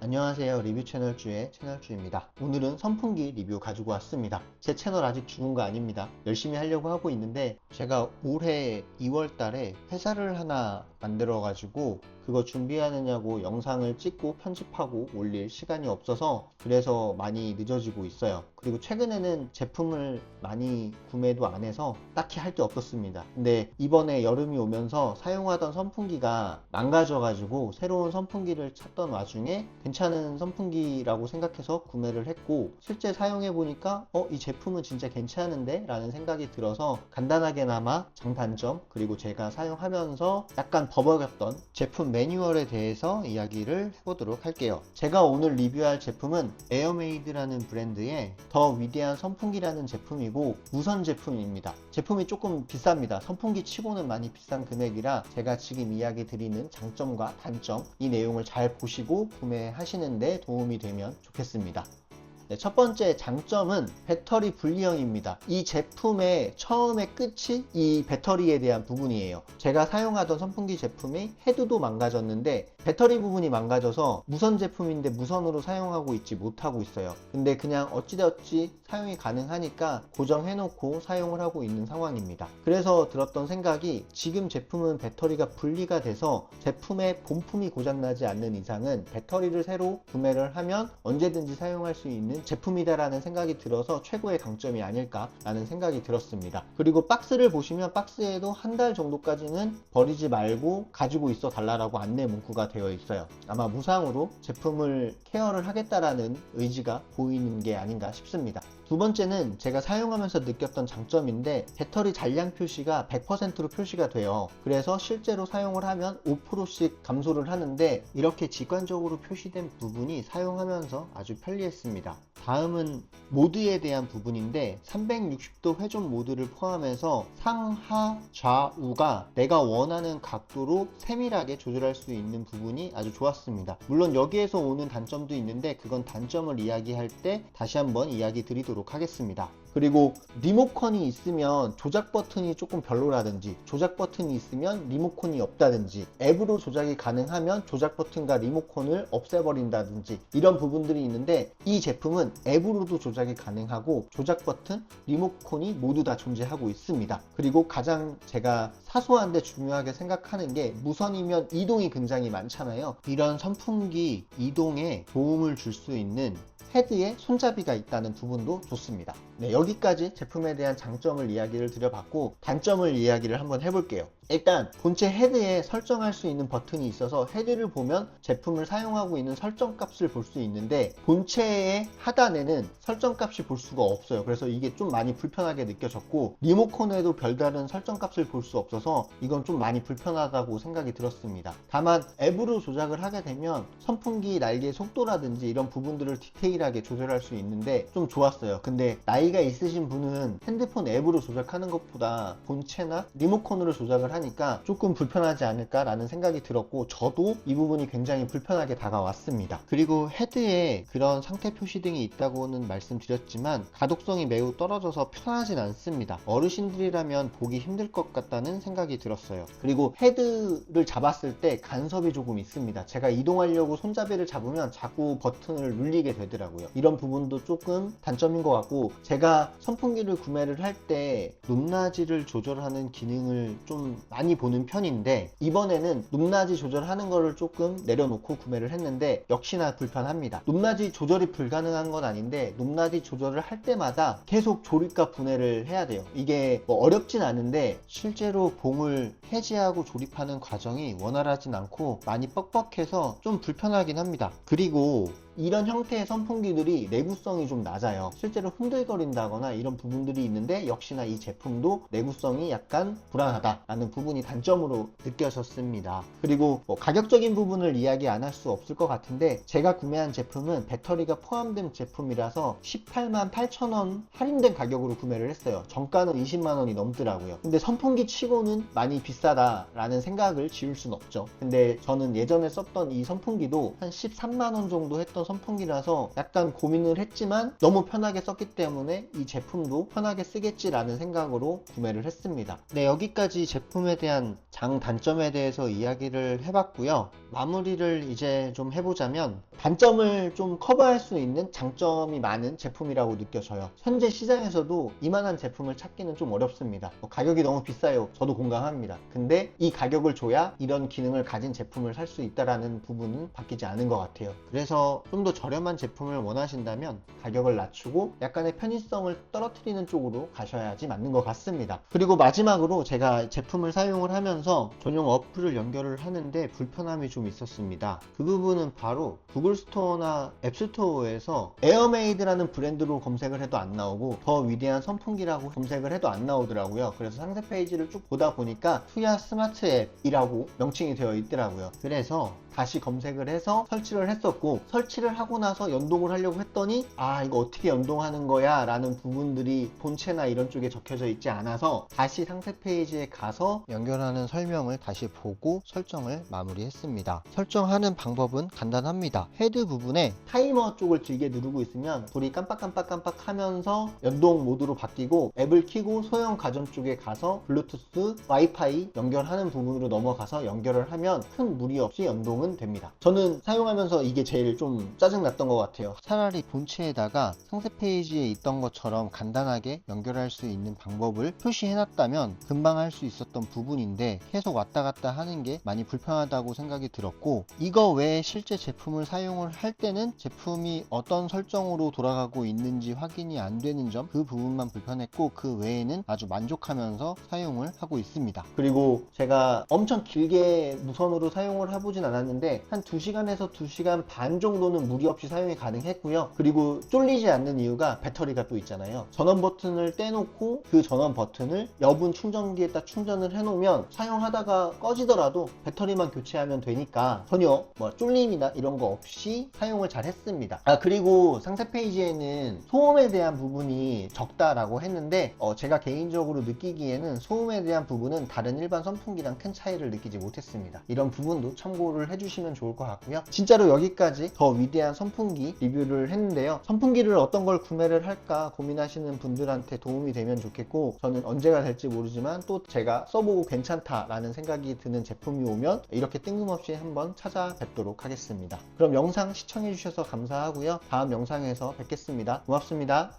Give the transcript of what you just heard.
안녕하세요. 리뷰 채널주의 채널주입니다. 오늘은 선풍기 리뷰 가지고 왔습니다. 제 채널 아직 죽은 거 아닙니다. 열심히 하려고 하고 있는데 제가 올해 2월 달에 회사를 하나 만들어 가지고 그거 준비하느냐고 영상을 찍고 편집하고 올릴 시간이 없어서 그래서 많이 늦어지고 있어요. 그리고 최근에는 제품을 많이 구매도 안 해서 딱히 할 게 없었습니다. 근데 이번에 여름이 오면서 사용하던 선풍기가 망가져 가지고 새로운 선풍기를 찾던 와중에 괜찮은 선풍기라고 생각해서 구매를 했고, 실제 사용해 보니까 이 제품은 진짜 괜찮은데? 라는 생각이 들어서 간단하게나마 장단점, 그리고 제가 사용하면서 약간 버벅였던 제품 매뉴얼에 대해서 이야기를 해보도록 할게요. 제가 오늘 리뷰할 제품은 에어메이드라는 브랜드의 더 위대한 선풍기라는 제품이고, 무선 제품입니다. 제품이 조금 비쌉니다. 선풍기 치고는 많이 비싼 금액이라 제가 지금 이야기 드리는 장점과 단점, 이 내용을 잘 보시고 구매하시는데 도움이 되면 좋겠습니다. 네, 첫 번째 장점은 배터리 분리형입니다. 이 제품의 처음의 끝이 이 배터리에 대한 부분이에요. 제가 사용하던 선풍기 제품이 헤드도 망가졌는데 배터리 부분이 망가져서 무선 제품인데 무선으로 사용하고 있지 못하고 있어요. 근데 그냥 어찌저찌 사용이 가능하니까 고정해놓고 사용을 하고 있는 상황입니다. 그래서 들었던 생각이, 지금 제품은 배터리가 분리가 돼서 제품의 본품이 고장나지 않는 이상은 배터리를 새로 구매를 하면 언제든지 사용할 수 있는 제품이다라는 생각이 들어서 최고의 강점이 아닐까라는 생각이 들었습니다. 그리고 박스를 보시면 박스에도 한 달 정도까지는 버리지 말고 가지고 있어 달라고 안내 문구가 되어 있어요. 아마 무상으로 제품을 케어를 하겠다라는 의지가 보이는 게 아닌가 싶습니다. 두 번째는 제가 사용하면서 느꼈던 장점인데, 배터리 잔량 표시가 100%로 표시가 돼요. 그래서 실제로 사용을 하면 5%씩 감소를 하는데 이렇게 직관적으로 표시된 부분이 사용하면서 아주 편리했습니다. 다음은 모드에 대한 부분인데, 360도 회전 모드를 포함해서 상하 좌우가 내가 원하는 각도로 세밀하게 조절할 수 있는 부분이 아주 좋았습니다. 물론 여기에서 오는 단점도 있는데 그건 단점을 이야기할 때 다시 한번 이야기 드리도록 하겠습니다. 그리고 리모컨이 있으면 조작 버튼이 조금 별로라든지, 조작 버튼이 있으면 리모컨이 없다든지, 앱으로 조작이 가능하면 조작 버튼과 리모컨을 없애버린다든지 이런 부분들이 있는데, 이 제품은 앱으로도 조작이 가능하고 조작 버튼, 리모컨이 모두 다 존재하고 있습니다. 그리고 가장 제가 사소한데 중요하게 생각하는 게, 무선이면 이동이 굉장히 많잖아요. 이런 선풍기 이동에 도움을 줄 수 있는 헤드에 손잡이가 있다는 부분도 좋습니다. 네, 여기까지 제품에 대한 장점을 이야기를 드려봤고, 단점을 이야기를 한번 해볼게요. 일단 본체 헤드에 설정할 수 있는 버튼이 있어서 헤드를 보면 제품을 사용하고 있는 설정 값을 볼 수 있는데, 본체의 하단에는 설정 값이 볼 수가 없어요. 그래서 이게 좀 많이 불편하게 느껴졌고, 리모컨에도 별다른 설정 값을 볼 수 없어서 이건 좀 많이 불편하다고 생각이 들었습니다. 다만 앱으로 조작을 하게 되면 선풍기 날개 속도라든지 이런 부분들을 디테일하게 조절할 수 있는데 좀 좋았어요. 근데 나이가 있으신 분은 핸드폰 앱으로 조작하는 것보다 본체나 리모컨으로 조작을 하니까 조금 불편하지 않을까라는 생각이 들었고, 저도 이 부분이 굉장히 불편하게 다가왔습니다. 그리고 헤드에 그런 상태 표시 등이 있다고는 말씀드렸지만 가독성이 매우 떨어져서 편하진 않습니다. 어르신들이라면 보기 힘들 것 같다는 생각이 들었어요. 그리고 헤드를 잡았을 때 간섭이 조금 있습니다. 제가 이동하려고 손잡이를 잡으면 자꾸 버튼을 눌리게 되더라고요. 이런 부분도 조금 단점인 것 같고, 제가 선풍기를 구매를 할 때 높낮이를 조절하는 기능을 좀 많이 보는 편인데, 이번에는 높낮이 조절하는 거를 조금 내려놓고 구매를 했는데 역시나 불편합니다. 높낮이 조절이 불가능한 건 아닌데, 높낮이 조절을 할 때마다 계속 조립과 분해를 해야 돼요. 이게 뭐 어렵진 않은데 실제로 봉을 해지하고 조립하는 과정이 원활하진 않고 많이 뻑뻑해서 좀 불편하긴 합니다. 그리고 이런 형태의 선풍기들이 내구성이 좀 낮아요. 실제로 흔들거린다거나 이런 부분들이 있는데, 역시나 이 제품도 내구성이 약간 불안하다라는 부분이 단점으로 느껴졌습니다. 그리고 가격적인 부분을 이야기 안 할 수 없을 것 같은데, 제가 구매한 제품은 배터리가 포함된 제품이라서 188,000원 할인된 가격으로 구매를 했어요. 정가는 200,000원이 넘더라고요. 근데 선풍기 치고는 많이 비싸다라는 생각을 지울 순 없죠. 근데 저는 예전에 썼던 이 선풍기도 한 13만원 정도 했던 썼던 선풍기라서 약간 고민을 했지만 너무 편하게 썼기 때문에 이 제품도 편하게 쓰겠지라는 생각으로 구매를 했습니다. 네, 여기까지 제품에 대한 장단점에 대해서 이야기를 해봤고요. 마무리를 이제 좀 해보자면 단점을 좀 커버할 수 있는 장점이 많은 제품이라고 느껴져요. 현재 시장에서도 이만한 제품을 찾기는 좀 어렵습니다. 가격이 너무 비싸요. 저도 공감합니다. 근데 이 가격을 줘야 이런 기능을 가진 제품을 살 수 있다라는 부분은 바뀌지 않은 것 같아요. 그래서 좀 더 저렴한 제품을 원하신다면 가격을 낮추고 약간의 편의성을 떨어뜨리는 쪽으로 가셔야지 맞는 것 같습니다. 그리고 마지막으로 제가 제품을 사용을 하면서 전용 어플을 연결을 하는데 불편함이 좀 있었습니다. 그 부분은 바로 구글 스토어나 앱 스토어에서 에어메이드라는 브랜드로 검색을 해도 안 나오고 더 위대한 선풍기라고 검색을 해도 안 나오더라고요. 그래서 상세 페이지를 쭉 보다 보니까 투야 스마트 앱이라고 명칭이 되어 있더라고요. 그래서 다시 검색을 해서 설치를 했었고, 설치를 하고 나서 연동을 하려고 했더니 이거 어떻게 연동하는 거야 라는 부분들이 본체나 이런 쪽에 적혀져 있지 않아서 다시 상세 페이지에 가서 연결하는 설명을 다시 보고 설정을 마무리했습니다. 설정하는 방법은 간단합니다. 헤드 부분에 타이머 쪽을 길게 누르고 있으면 불이 깜빡깜빡깜빡 하면서 연동 모드로 바뀌고, 앱을 켜고 소형 가전 쪽에 가서 블루투스, 와이파이 연결하는 부분으로 넘어가서 연결을 하면 큰 무리 없이 연동을 됩니다. 저는 사용하면서 이게 제일 좀 짜증났던 것 같아요. 차라리 본체에다가 상세 페이지에 있던 것처럼 간단하게 연결할 수 있는 방법을 표시해놨다면 금방 할 수 있었던 부분인데 계속 왔다 갔다 하는 게 많이 불편하다고 생각이 들었고, 이거 외에 실제 제품을 사용을 할 때는 제품이 어떤 설정으로 돌아가고 있는지 확인이 안 되는 점, 그 부분만 불편했고 그 외에는 아주 만족하면서 사용을 하고 있습니다. 그리고 제가 엄청 길게 무선으로 사용을 해보진 않았는데 한 2시간에서 2시간 반 정도는 무리 없이 사용이 가능했고요. 그리고 쫄리지 않는 이유가 배터리가 또 있잖아요. 전원 버튼을 떼놓고 그 전원 버튼을 여분 충전기에다 충전을 해놓으면 사용하다가 꺼지더라도 배터리만 교체하면 되니까 전혀 쫄림이나 이런 거 없이 사용을 잘 했습니다. 그리고 상세 페이지에는 소음에 대한 부분이 적다라고 했는데 제가 개인적으로 느끼기에는 소음에 대한 부분은 다른 일반 선풍기랑 큰 차이를 느끼지 못했습니다. 이런 부분도 참고를 해주시면 좋을 것 같고요. 진짜로 여기까지 더 위대한 선풍기 리뷰를 했는데요. 선풍기를 어떤 걸 구매를 할까 고민하시는 분들한테 도움이 되면 좋겠고, 저는 언제가 될지 모르지만 또 제가 써보고 괜찮다라는 생각이 드는 제품이 오면 이렇게 뜬금없이 한번 찾아뵙도록 하겠습니다. 그럼 영상 시청해주셔서 감사하고요. 다음 영상에서 뵙겠습니다. 고맙습니다.